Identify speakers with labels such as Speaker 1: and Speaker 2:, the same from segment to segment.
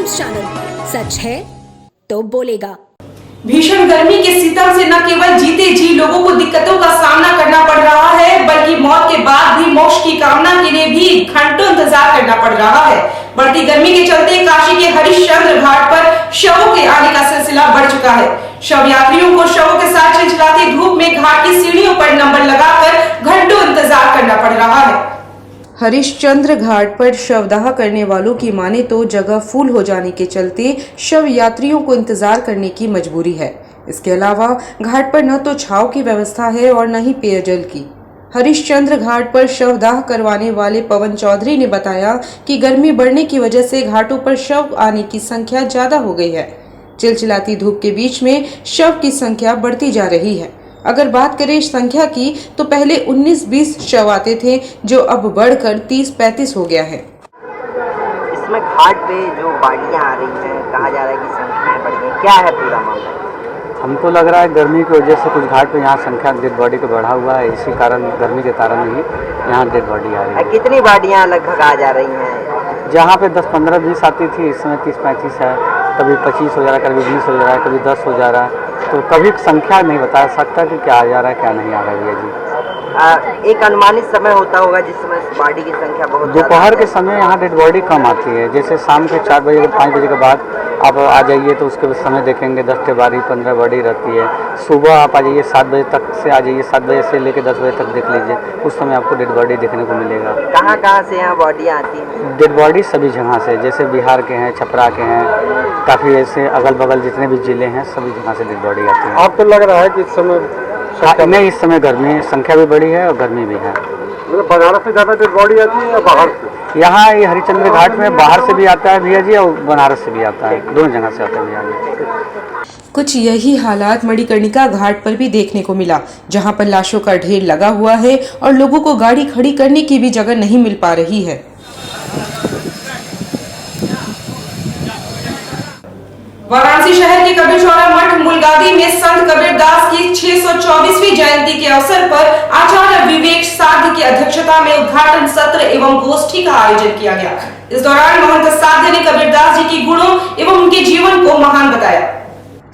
Speaker 1: News channel, सच है तो बोलेगा।
Speaker 2: भीषण गर्मी के सितम से न केवल जीते जी लोगों को दिक्कतों का सामना करना पड़ रहा है, बल्कि मौत के बाद भी मोक्ष की कामना के लिए भी घंटों इंतजार करना पड़ रहा है। बढ़ती गर्मी के चलते काशी के हरिश्चंद्र घाट पर शवों के आने का सिलसिला बढ़ चुका है। शव यात्रियों को शवों के साथ चिलचिलाती धूप में घाट की सीढ़ियों पर नंबर लगाकर घंटों इंतजार करना पड़ रहा है।
Speaker 3: हरिश्चंद्र घाट पर शवदाह करने वालों की माने तो जगह फुल हो जाने के चलते शव यात्रियों को इंतजार करने की मजबूरी है। इसके अलावा घाट पर न तो छांव की व्यवस्था है और न ही पेयजल की। हरिश्चंद्र घाट पर शवदाह करवाने वाले पवन चौधरी ने बताया कि गर्मी बढ़ने की वजह से घाटों पर शव आने की संख्या ज्यादा हो गई है। चिलचिलाती धूप के बीच में शव की संख्या बढ़ती जा रही है। अगर बात करें संख्या की तो पहले 19-20 शव आते थे, जो अब बढ़कर 30-35 हो गया है।
Speaker 4: इसमें घाट पे जो बाढ़ियाँ आ रही हैं, कहा जा रहा है कि संख्याएं बढ़ गई, क्या है पूरा मामला?
Speaker 5: हमको लग रहा है गर्मी की वजह से कुछ घाट पे यहाँ संख्या डेड बॉडी का बढ़ा हुआ है, इसी कारण गर्मी के कारण ही यहाँ डेड बॉडी आ रही है।
Speaker 4: कितनी बाढ़ियाँ लगभग आ जा रही हैं?
Speaker 5: जहाँ पे 10, 15, 20 आती थी, इस समय 30-35 है, कभी 25 हो जा रहा है, कभी 20 हो जा रहा है, कभी 10 हो जा रहा है। तो कभी संख्या नहीं बता सकता कि क्या आ जा रहा है क्या नहीं आ रहा है जी।
Speaker 4: एक अनुमानित समय होता होगा जिस समय बाढ़ी की संख्या बहुत
Speaker 5: दोपहर के समय यहाँ डेड बॉडी कम आती है। जैसे शाम के 4 बजे 5 बजे के बाद आप आ जाइए तो उसके समय देखेंगे 10 बारी 15 बॉडी रहती है। सुबह आप आ जाइए 7 बजे तक से आ जाइए, 7 बजे से लेकर 10 बजे तक देख लीजिए, उस समय आपको डेड बॉडी देखने को मिलेगा।
Speaker 4: कहाँ से यहाँ बॉडियाँ आती हैं?
Speaker 5: डेड बॉडी सभी जगह से, जैसे बिहार के हैं, छपरा के हैं, काफ़ी ऐसे अगल बगल जितने भी जिले हैं सभी जगह से डेड बॉडी आती है।
Speaker 6: आपको लग रहा है कि इस समय
Speaker 5: नहीं, इस समय गर्मी संख्या भी बढ़ी है और गर्मी भी है।
Speaker 6: मतलब बनारस से ज़्यादा डेड बॉडी आती है या बाहर से?
Speaker 5: यहाँ ये हरिश्चंद्र घाट में बाहर से भी आता है भैया जी और बनारस से भी आता है, दोनों जगह से आता है भैया जी।
Speaker 3: कुछ यही हालात मणिकर्णिका घाट पर भी देखने को मिला, जहां पर लाशों का ढेर लगा हुआ है और लोगों को गाड़ी खड़ी करने की भी जगह नहीं मिल पा रही है।
Speaker 2: वाराणसी शहर के कबीरचौरा मठ मुलगादी में संत कबीरदास की 624वीं जयंती के अवसर पर आचार्य विवेक साध्य की अध्यक्षता में उद्घाटन सत्र एवं गोष्ठी का आयोजन किया गया। इस दौरान महंत साध्य ने कबीरदास जी की गुणों एवं उनके जीवन को महान बताया।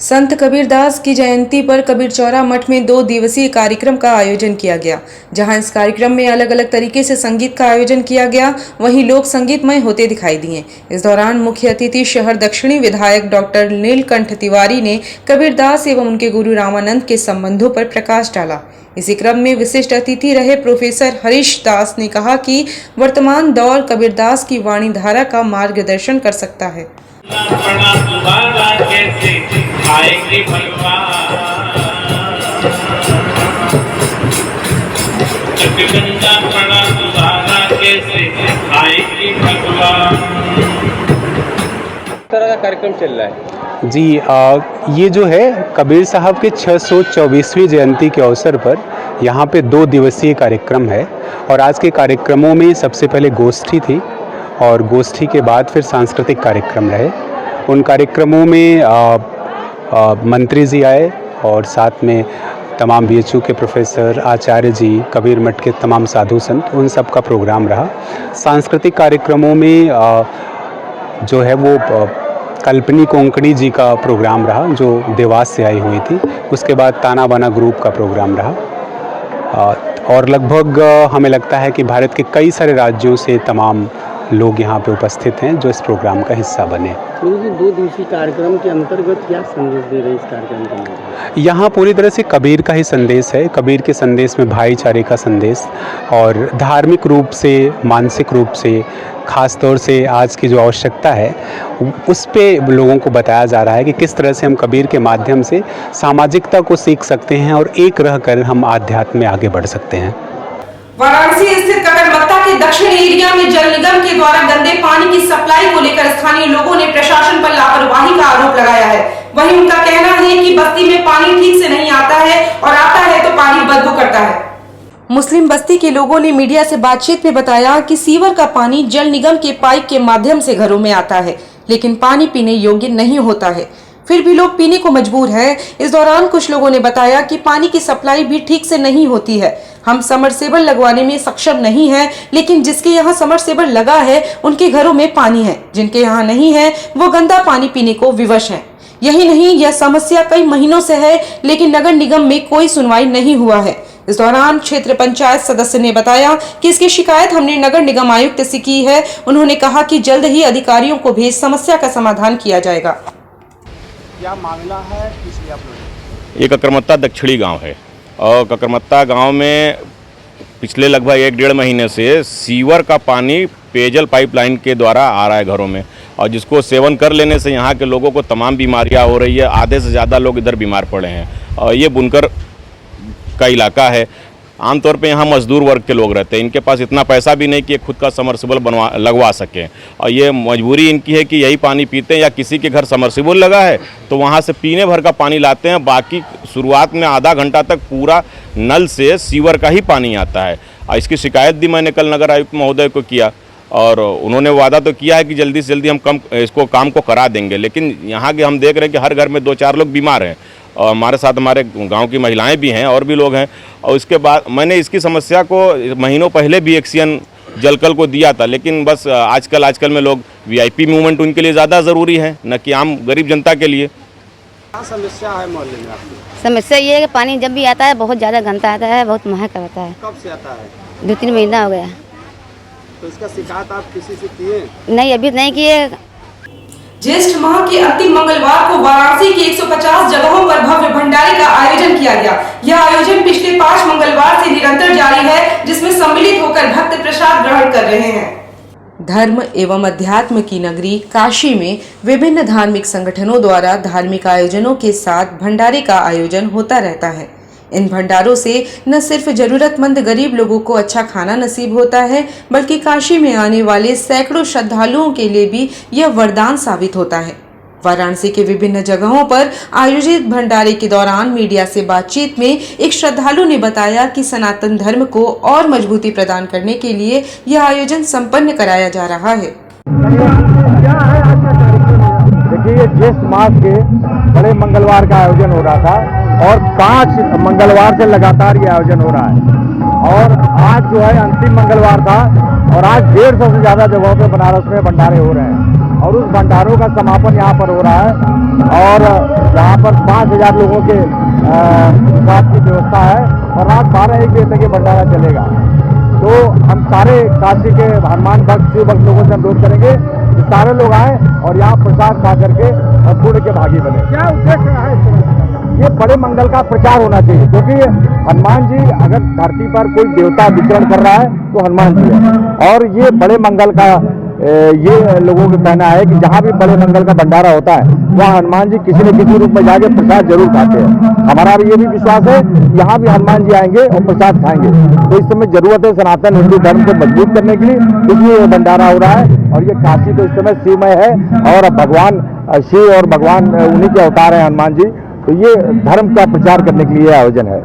Speaker 3: संत कबीरदास की जयंती पर कबीरचौरा मठ में 2 दिवसीय कार्यक्रम का आयोजन किया गया, जहां इस कार्यक्रम में अलग अलग तरीके से संगीत का आयोजन किया गया, वहीं लोग संगीतमय होते दिखाई दिए। इस दौरान मुख्य अतिथि शहर दक्षिणी विधायक डॉक्टर नीलकंठ तिवारी ने कबीरदास एवं उनके गुरु रामानंद के संबंधों पर प्रकाश डाला। इसी क्रम में विशिष्ट अतिथि रहे प्रोफेसर हरीश दास ने कहा कि वर्तमान दौर कबीरदास की वाणी धारा का मार्गदर्शन कर सकता है।
Speaker 6: तरह का कार्यक्रम चल रहा है
Speaker 7: जी। ये जो है कबीर साहब के 624वीं जयंती के अवसर पर यहाँ पे 2 दिवसीय कार्यक्रम है और आज के कार्यक्रमों में सबसे पहले गोष्ठी थी और गोष्ठी के बाद फिर सांस्कृतिक कार्यक्रम रहे। उन कार्यक्रमों में मंत्री जी आए और साथ में तमाम BHU के प्रोफेसर, आचार्य जी, कबीर मठ के तमाम साधु संत, उन सब का प्रोग्राम रहा। सांस्कृतिक कार्यक्रमों में जो है वो कल्पनी कोंकणी जी का प्रोग्राम रहा जो देवास से आई हुई थी। उसके बाद ताना बाना ग्रुप का प्रोग्राम रहा और लगभग हमें लगता है कि भारत के कई सारे राज्यों से तमाम लोग यहाँ पे उपस्थित हैं जो इस प्रोग्राम का हिस्सा बने।
Speaker 6: 2 दिवसीय कार्यक्रम के अंतर्गत क्या संदेश दे रहे हैं इस कार्यक्रम के अंदर?
Speaker 7: यहाँ पूरी तरह से कबीर का ही संदेश है। कबीर के संदेश में भाईचारे का संदेश और धार्मिक रूप से, मानसिक रूप से, ख़ास तौर से आज की जो आवश्यकता है उस पे लोगों को बताया जा रहा है कि किस तरह से हम कबीर के माध्यम से सामाजिकता को सीख सकते हैं और एक रहकर हम आध्यात्म में आगे बढ़ सकते हैं।
Speaker 2: वाराणसी स्थित ककरमत्ता के दक्षिण एरिया में जल निगम के द्वारा गंदे पानी की सप्लाई को लेकर स्थानीय लोगों ने प्रशासन पर लापरवाही का आरोप लगाया है। वहीं उनका कहना है कि बस्ती में पानी ठीक से नहीं आता है और आता है तो पानी बदबू करता है।
Speaker 3: मुस्लिम बस्ती के लोगों ने मीडिया से बातचीत में बताया कि सीवर का पानी जल निगम के पाइप के माध्यम से घरों में आता है, लेकिन पानी पीने योग्य नहीं होता है, फिर भी लोग पीने को मजबूर है। इस दौरान कुछ लोगों ने बताया कि पानी की सप्लाई भी ठीक से नहीं होती है। हम समरसेबल लगवाने में सक्षम नहीं हैं, लेकिन जिसके यहाँ समरसेबल लगा है उनके घरों में पानी है, जिनके यहाँ नहीं है वो गंदा पानी पीने को विवश हैं। यही नहीं, यह समस्या कई महीनों से है, लेकिन नगर निगम में कोई सुनवाई नहीं हुआ है। इस दौरान क्षेत्र पंचायत सदस्य ने बताया कि इसकी शिकायत हमने नगर निगम आयुक्त से की है। उन्होंने कहा कि जल्द ही अधिकारियों को भेज समस्या का समाधान किया जाएगा।
Speaker 6: क्या मामला है, किस लिए आप लोग?
Speaker 8: ये ककरमत्ता दक्षिणी गांव है और ककरमत्ता गांव में पिछले लगभग 1-1.5 महीने से सीवर का पानी पेयजल पाइपलाइन के द्वारा आ रहा है घरों में, और जिसको सेवन कर लेने से यहाँ के लोगों को तमाम बीमारियाँ हो रही है। आधे से ज़्यादा लोग इधर बीमार पड़े हैं और ये बुनकर का इलाका है। आमतौर पे यहाँ मजदूर वर्ग के लोग रहते हैं, इनके पास इतना पैसा भी नहीं कि खुद का समरसिबल लगवा सकें, और ये मजबूरी इनकी है कि यही पानी पीते हैं, या किसी के घर समरसिबल लगा है तो वहाँ से पीने भर का पानी लाते हैं। बाकी शुरुआत में आधा घंटा तक पूरा नल से सीवर का ही पानी आता है। इसकी शिकायत भी मैंने कल नगर आयुक्त महोदय को किया और उन्होंने वादा तो किया है कि जल्दी से जल्दी हम इसको काम को करा देंगे, लेकिन यहाँ के हम देख रहे हैं कि हर घर में 2-4 लोग बीमार हैं और हमारे साथ हमारे गांव की महिलाएं भी हैं और भी लोग हैं। और उसके बाद मैंने इसकी समस्या को महीनों पहले भी एक्शन जलकल को दिया था, लेकिन बस आजकल में लोग वीआईपी मूवमेंट उनके लिए ज़्यादा ज़रूरी है, न कि आम गरीब जनता के लिए।
Speaker 6: क्या समस्या है मोहल्ले में आपकी?
Speaker 9: समस्या ये है कि पानी जब भी आता है बहुत ज़्यादा गंदा आता है, बहुत महक आता है।
Speaker 6: कब से आता है?
Speaker 9: 2-3 महीना हो गया।
Speaker 6: तो इसका शिकायत आप किसी से किए?
Speaker 9: नहीं, अभी नहीं किए।
Speaker 2: ज्येष्ठ माह के अंतिम मंगलवार को वाराणसी की 150 जगहों पर भव्य भंडारे का आयोजन किया गया। यह आयोजन पिछले 5 मंगलवार से निरंतर जारी है, जिसमें सम्मिलित होकर भक्त प्रसाद ग्रहण कर रहे हैं।
Speaker 3: धर्म एवं अध्यात्म की नगरी काशी में विभिन्न धार्मिक संगठनों द्वारा धार्मिक आयोजनों के साथ भंडारे का आयोजन होता रहता है। इन भंडारों से न सिर्फ जरूरतमंद गरीब लोगों को अच्छा खाना नसीब होता है, बल्कि काशी में आने वाले सैकड़ों श्रद्धालुओं के लिए भी यह वरदान साबित होता है। वाराणसी के विभिन्न जगहों पर आयोजित भंडारे के दौरान मीडिया से बातचीत में एक श्रद्धालु ने बताया कि सनातन धर्म को और मजबूती प्रदान करने के लिए यह आयोजन संपन्न कराया जा रहा है।
Speaker 10: देखिए, ज्येष्ठ मास के बड़े मंगलवार का आयोजन हो रहा था और 5 मंगलवार से लगातार ये आयोजन हो रहा है, और आज जो है अंतिम मंगलवार था और आज 150 से ज़्यादा जगहों पे बनारस में भंडारे हो रहे हैं और उस भंडारों का समापन यहाँ पर हो रहा है और यहाँ पर 5000 लोगों के हिसाब की व्यवस्था है और रात 12-1 बजे तक ये भंडारा चलेगा। तो हम सारे काशी के हनुमान भक्त शिव भक्त लोगों से अनुरोध करेंगे कि सारे लोग आए और यहाँ प्रसाद खा करके और पुण्य के भागी बने। क्या उद्देश्य है? ये बड़े मंगल का प्रचार होना चाहिए, क्योंकि हनुमान जी अगर धरती पर कोई देवता विचरण कर रहा है तो हनुमान जी है, और ये बड़े मंगल का ये लोगों का कहना है कि जहाँ भी बड़े मंगल का भंडारा होता है वहाँ हनुमान जी किसी न किसी रूप में जाके प्रसाद जरूर खाते हैं। हमारा भी ये भी विश्वास है यहाँ भी हनुमान जी आएंगे और प्रसाद खाएंगे। तो इस समय जरूरत है सनातन हिंदू धर्म को मजबूत करने के लिए, इसलिए ये भंडारा हो रहा है और ये काशी तो इस समय शिवमय है और भगवान शिव और भगवान उन्हीं के अवतार है हनुमान जी। तो ये धर्म का प्रचार करने के लिए आयोजन है।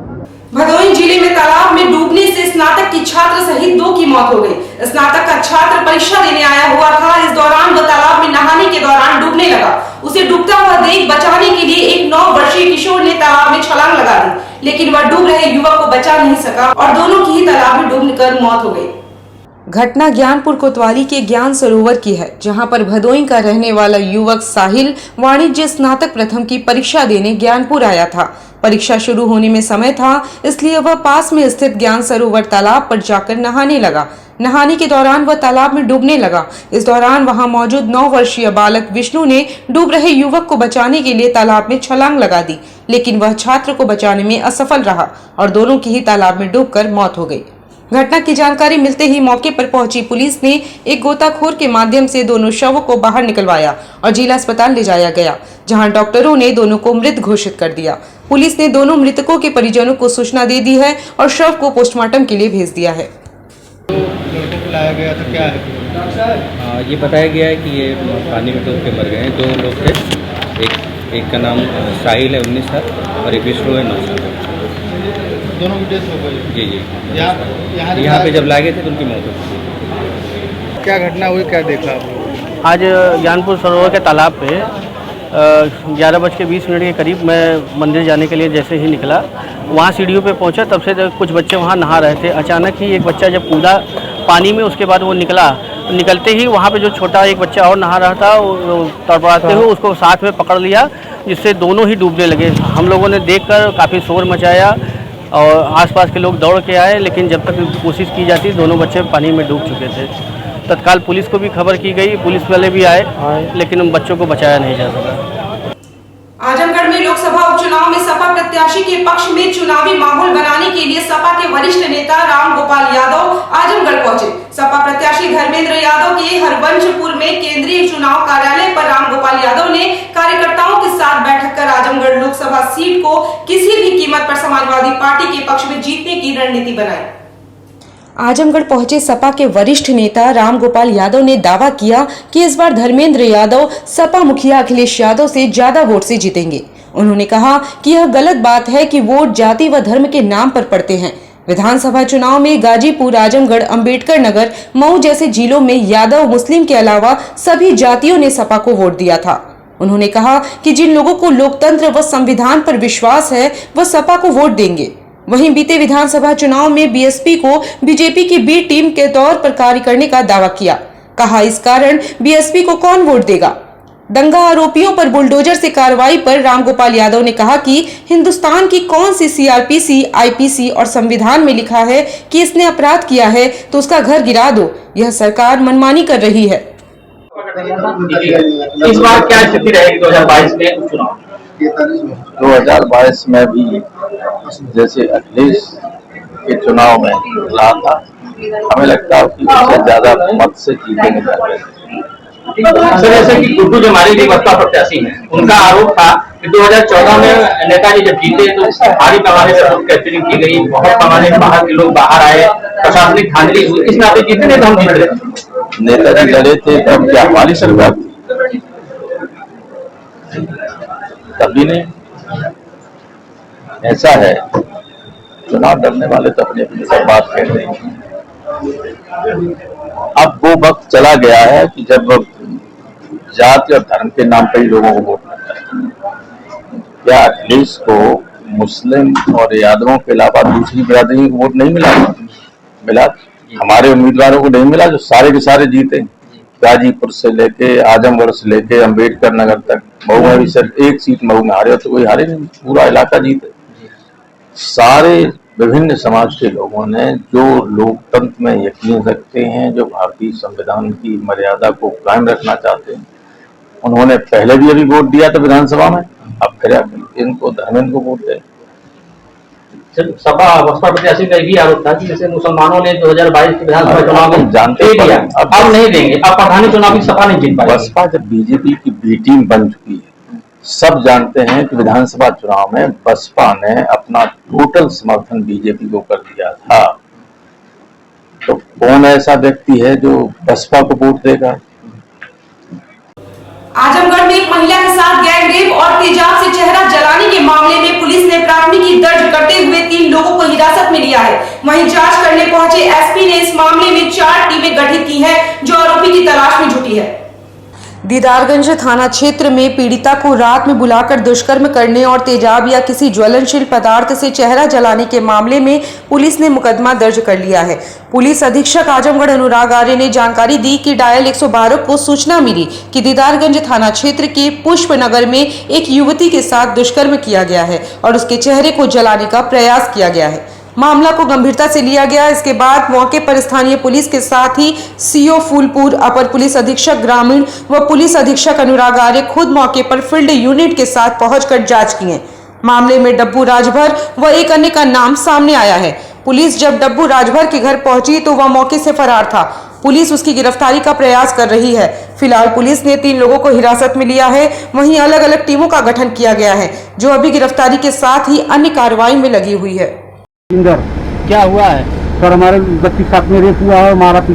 Speaker 2: भदोही जिले में तालाब में डूबने से स्नातक की छात्र सहित 2 की मौत हो गई। स्नातक का छात्र परीक्षा देने आया हुआ था। इस दौरान वह तालाब में नहाने के दौरान डूबने लगा। उसे डूबता हुआ देख बचाने के लिए एक 9 वर्षीय किशोर ने तालाब में छलांग लगा दी, लेकिन वह डूब रहे युवक को बचा नहीं सका और दोनों की ही तालाब में डूबकर मौत हो गई।
Speaker 3: घटना ज्ञानपुर कोतवाली के ज्ञान सरोवर की है, जहां पर भदोही का रहने वाला युवक साहिल वाणिज्य स्नातक प्रथम की परीक्षा देने ज्ञानपुर आया था। परीक्षा शुरू होने में समय था, इसलिए वह पास में स्थित ज्ञान सरोवर तालाब पर जाकर नहाने लगा। नहाने के दौरान वह तालाब में डूबने लगा। इस दौरान वहां मौजूद 9 वर्षीय बालक विष्णु ने डूब रहे युवक को बचाने के लिए तालाब में छलांग लगा दी, लेकिन वह छात्र को बचाने में असफल रहा और दोनों की ही तालाब में डूबकर मौत हो गई। घटना की जानकारी मिलते ही मौके पर पहुंची पुलिस ने एक गोताखोर के माध्यम से दोनों शवों को बाहर निकलवाया और जिला अस्पताल ले जाया गया, जहां डॉक्टरों ने दोनों को मृत घोषित कर दिया। पुलिस ने दोनों मृतकों के परिजनों को सूचना दे दी है और शव को पोस्टमार्टम के लिए भेज दिया है।
Speaker 6: लड़कों को लाया गया था, क्या है?
Speaker 11: ये बताया गया है कि ये पानी में डूब के मर गए हैं। 2 लोग थे, एक का नाम साहिल है 19 साल और एक विष्णु है 9 साल।
Speaker 6: दोनों की डेथ हो गई?
Speaker 11: जी जी। यहाँ पे जब लाए गए थे तो उनकी मौत हो गई।
Speaker 6: क्या घटना हुई, क्या देखा आप?
Speaker 12: आज ज्ञानपुर सरोवर के तालाब पे 11:20 के करीब मैं मंदिर जाने के लिए जैसे ही निकला वहाँ सीढ़ियों पे पहुँचा, तब से कुछ बच्चे वहाँ नहा रहे थे। अचानक ही एक बच्चा जब कूदा पानी में, उसके बाद वो निकलते ही वहाँ पे जो छोटा एक बच्चा और नहा रहा था, तड़पड़ाते हुए उसको साथ में पकड़ लिया, जिससे दोनों ही डूबने लगे। हम लोगों ने देखकर काफ़ी शोर मचाया और आसपास के लोग दौड़ के आए, लेकिन जब तक कोशिश की जाती दोनों बच्चे पानी में डूब चुके थे। तत्काल पुलिस को भी खबर की गई, पुलिस वाले भी आए, लेकिन उन बच्चों को बचाया नहीं जा सका।
Speaker 2: आजमगढ़ में लोकसभा उपचुनाव में सपा प्रत्याशी के पक्ष में चुनावी माहौल बनाने के लिए सपा के वरिष्ठ नेता राम गोपाल यादव आजमगढ़ पहुंचे। सपा प्रत्याशी धर्मेंद्र यादव के हरबंशपुर में केंद्रीय चुनाव कार्यालय पर राम गोपाल यादव ने कार्यकर्ताओं के साथ बैठक कर आजमगढ़ लोकसभा सीट को किसी भी कीमत पर समाजवादी पार्टी के पक्ष में जीतने की रणनीति बनाई।
Speaker 3: आजमगढ़ पहुंचे सपा के वरिष्ठ नेता राम गोपाल यादव ने दावा किया कि इस बार धर्मेंद्र यादव सपा मुखिया अखिलेश यादव से ज्यादा वोट से जीतेंगे। उन्होंने कहा कि यह गलत बात है कि वोट जाति व धर्म के नाम पर पड़ते हैं। विधानसभा चुनाव में गाजीपुर, आजमगढ़, अंबेडकर नगर, मऊ जैसे जिलों में यादव मुस्लिम के अलावा सभी जातियों ने सपा को वोट दिया था। उन्होंने कहा कि जिन लोगों को लोकतंत्र व संविधान पर विश्वास है वह सपा को वोट देंगे। वहीं बीते विधानसभा चुनाव में बीएसपी को बीजेपी की बी टीम के तौर पर कार्य करने का दावा किया। कहा इस कारण बीएसपी को कौन वोट देगा। दंगा आरोपियों पर बुलडोजर से कार्रवाई पर रामगोपाल यादव ने कहा कि हिंदुस्तान की कौन सी सीआरपीसी, आईपीसी और संविधान में लिखा है कि इसने अपराध किया है तो उसका घर गिरा दो। यह सरकार मनमानी कर रही है।
Speaker 12: इस बार क्या स्थिति रहेगी 2022 में चुनाव?
Speaker 10: 2022 में भी जैसे अखिलेश के चुनाव में लड़ा था, हमें लगता है कि उससे ज्यादा मत से जीतेंगे।
Speaker 12: सर, जैसे कि गुड्डू जो हमारे लिए बसपा प्रत्याशी हैं, उनका आरोप था कि 2014 में नेताजी जब जीते तो भारी पैमाने पर वोट कैप्चरिंग की गई, बहुत पैमाने पर बाहर के लोग बाहर आए, प्रशासनिक धांधली हुई, इस नाते जीते नहीं तो हम जीत रहे।
Speaker 10: नेताजी लड़े थे तब क्या हमारी सरकार थी? तभी नहीं। ऐसा है, चुनाव लड़ने वाले तो अपने अपनी सब बात कह रहे हैं। अब वो वक्त चला गया है कि जब जाति और धर्म के नाम पर ही लोगों को वोट मिलता है। क्या अखिलेश को मुस्लिम और यादवों के अलावा दूसरी बिरादरी को वोट नहीं मिला? हमारे उम्मीदवारों को नहीं मिला जो सारे के सारे जीते। गाजीपुर से लेके आजमगढ़ से लेके अंबेडकर नगर तक, मऊ में भी सिर्फ एक सीट मऊ में हारे तो कोई हारे नहीं, पूरा इलाका जीते। सारे विभिन्न समाज के लोगों ने जो लोकतंत्र में यकीन रखते हैं, जो भारतीय संविधान की मर्यादा को कायम रखना चाहते हैं, उन्होंने पहले भी अभी वोट दिया था विधानसभा में। अब फिर इनको धर्मेंद्र को वोट दें।
Speaker 12: सपा बसपा प्रत्याशी का भी आरोप था कि जैसे मुसलमानों ने 2022 के विधानसभा चुनाव में
Speaker 10: जानते
Speaker 12: दिया, अब नहीं देंगे। अब प्रधानी चुनाव की सपा नहीं जीत पाएगी।
Speaker 10: बसपा जब बीजेपी की बी टीम बन चुकी है, सब जानते हैं कि विधानसभा चुनाव में बसपा ने अपना टोटल समर्थन बीजेपी को कर दिया था। तो कौन ऐसा व्यक्ति है जो बसपा को वोट देगा?
Speaker 2: आजमगढ़ में एक महिला के साथ गैंगरेप और तेजाब से चेहरा जलाने के मामले में पुलिस ने प्राथमिकी दर्ज करते हुए 3 लोगों को हिरासत में लिया है। वहीं जांच करने पहुंचे एसपी ने इस मामले में 4 टीमें गठित की हैं, जो आरोपी की तलाश में जुटी है।
Speaker 3: दीदारगंज थाना क्षेत्र में पीड़िता को रात में बुलाकर दुष्कर्म करने और तेजाब या किसी ज्वलनशील पदार्थ से चेहरा जलाने के मामले में पुलिस ने मुकदमा दर्ज कर लिया है। पुलिस अधीक्षक आजमगढ़ अनुराग आर्य ने जानकारी दी कि डायल 112 को सूचना मिली कि दीदारगंज थाना क्षेत्र के पुष्पनगर में एक युवती के साथ दुष्कर्म किया गया है और उसके चेहरे को जलाने का प्रयास किया गया है। मामला को गंभीरता से लिया गया। इसके बाद मौके पर स्थानीय पुलिस के साथ ही सीओ फूलपुर, अपर पुलिस अधीक्षक ग्रामीण व पुलिस अधीक्षक अनुराग आर्य खुद मौके पर फील्ड यूनिट के साथ पहुंचकर जांच किए। मामले में डब्बू राजभर व एक अन्य का नाम सामने आया है। पुलिस जब डब्बू राजभर के घर पहुंची तो वह मौके से फरार था। पुलिस उसकी गिरफ्तारी का प्रयास कर रही है। फिलहाल पुलिस ने 3 लोगों को हिरासत में लिया है। वहीं अलग अलग टीमों का गठन किया गया है, जो अभी गिरफ्तारी के साथ ही अन्य कार्रवाई में लगी हुई है।
Speaker 6: क्या हुआ है?
Speaker 10: सर, हमारे बच्ची साथ में रेप हुआ है, मार के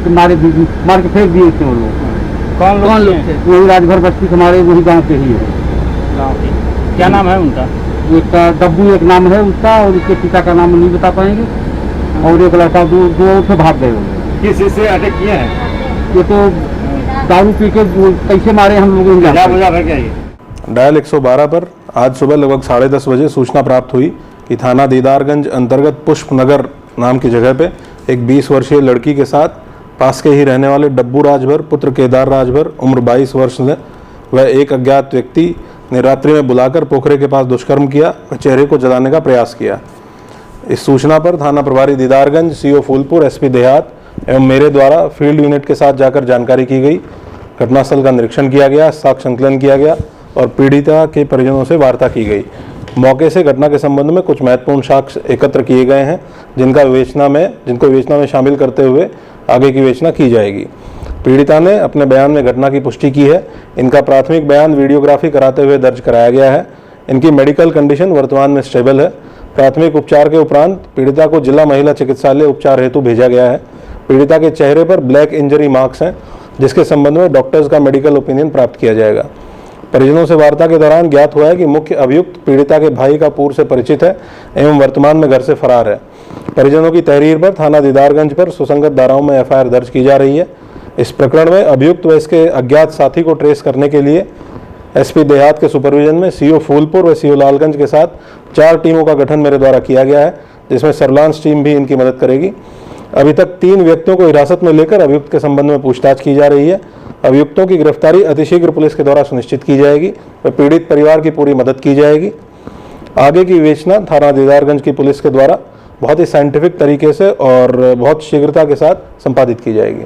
Speaker 10: फेंक दिए थे वो लोग।
Speaker 6: कौन लोग थे?
Speaker 10: वही राजभर बस्ती हमारे वही गांव के ही है।
Speaker 6: क्या नाम है उनका?
Speaker 10: एक डब्बू एक नाम है उसका, और उसके पिता का नाम नहीं बता पाएंगे। और एक लड़का दो उठे भाग गए।
Speaker 6: किस से अटैक किए हैं?
Speaker 10: ये तो दारू पी के कैसे मारे हम लोग।
Speaker 6: डायल
Speaker 13: 112 पर आज सुबह लगभग 10:30 बजे सूचना प्राप्त हुई कि थाना दीदारगंज अंतर्गत पुष्पनगर नाम की जगह पे एक 20 वर्षीय लड़की के साथ पास के ही रहने वाले डब्बू राजभर पुत्र केदार राजभर उम्र 22 वर्ष ने वह एक अज्ञात व्यक्ति ने रात्रि में बुलाकर पोखरे के पास दुष्कर्म किया व चेहरे को जलाने का प्रयास किया। इस सूचना पर थाना प्रभारी दीदारगंज, सीओ फूलपुर, एसपी देहात एवं मेरे द्वारा फील्ड यूनिट के साथ जाकर जानकारी की गई। घटनास्थल का निरीक्षण किया गया, साक्ष्य संकलन किया गया और पीड़िता के परिजनों से वार्ता की गई। मौके से घटना के संबंध में कुछ महत्वपूर्ण साक्ष्य एकत्र किए गए हैं जिनको विवेचना में शामिल करते हुए आगे की विवेचना की जाएगी। पीड़िता ने अपने बयान में घटना की पुष्टि की है। इनका प्राथमिक बयान वीडियोग्राफी कराते हुए दर्ज कराया गया है। इनकी मेडिकल कंडीशन वर्तमान में स्टेबल है। प्राथमिक उपचार के उपरांत पीड़िता को जिला महिला चिकित्सालय उपचार हेतु भेजा गया है। पीड़िता के चेहरे पर ब्लैक इंजरी मार्क्स हैं, जिसके संबंध में डॉक्टर्स का मेडिकल ओपिनियन प्राप्त किया जाएगा। परिजनों से वार्ता के दौरान ज्ञात हुआ है कि मुख्य अभियुक्त पीड़िता के भाई का पूर्व से परिचित है एवं वर्तमान में घर से फरार है। परिजनों की तहरीर पर थाना दीदारगंज पर सुसंगत धाराओं में एफआईआर दर्ज की जा रही है। इस प्रकरण में अभियुक्त व इसके अज्ञात साथी को ट्रेस करने के लिए एसपी देहात के सुपरविजन में सीओ फूलपुर व सीओ लालगंज के साथ 4 टीमों का गठन मेरे द्वारा किया गया है, जिसमें सर्विलांस टीम भी इनकी मदद करेगी। अभी तक 3 व्यक्तियों को हिरासत में लेकर अभियुक्त के संबंध में पूछताछ की जा रही है। अभियुक्तों की गिरफ्तारी अतिशीघ्र पुलिस के द्वारा सुनिश्चित की जाएगी व पीड़ित परिवार की पूरी मदद की जाएगी। आगे की विवेचना थाना दीदारगंज की पुलिस के द्वारा बहुत ही साइंटिफिक तरीके से और बहुत शीघ्रता के साथ संपादित की जाएगी।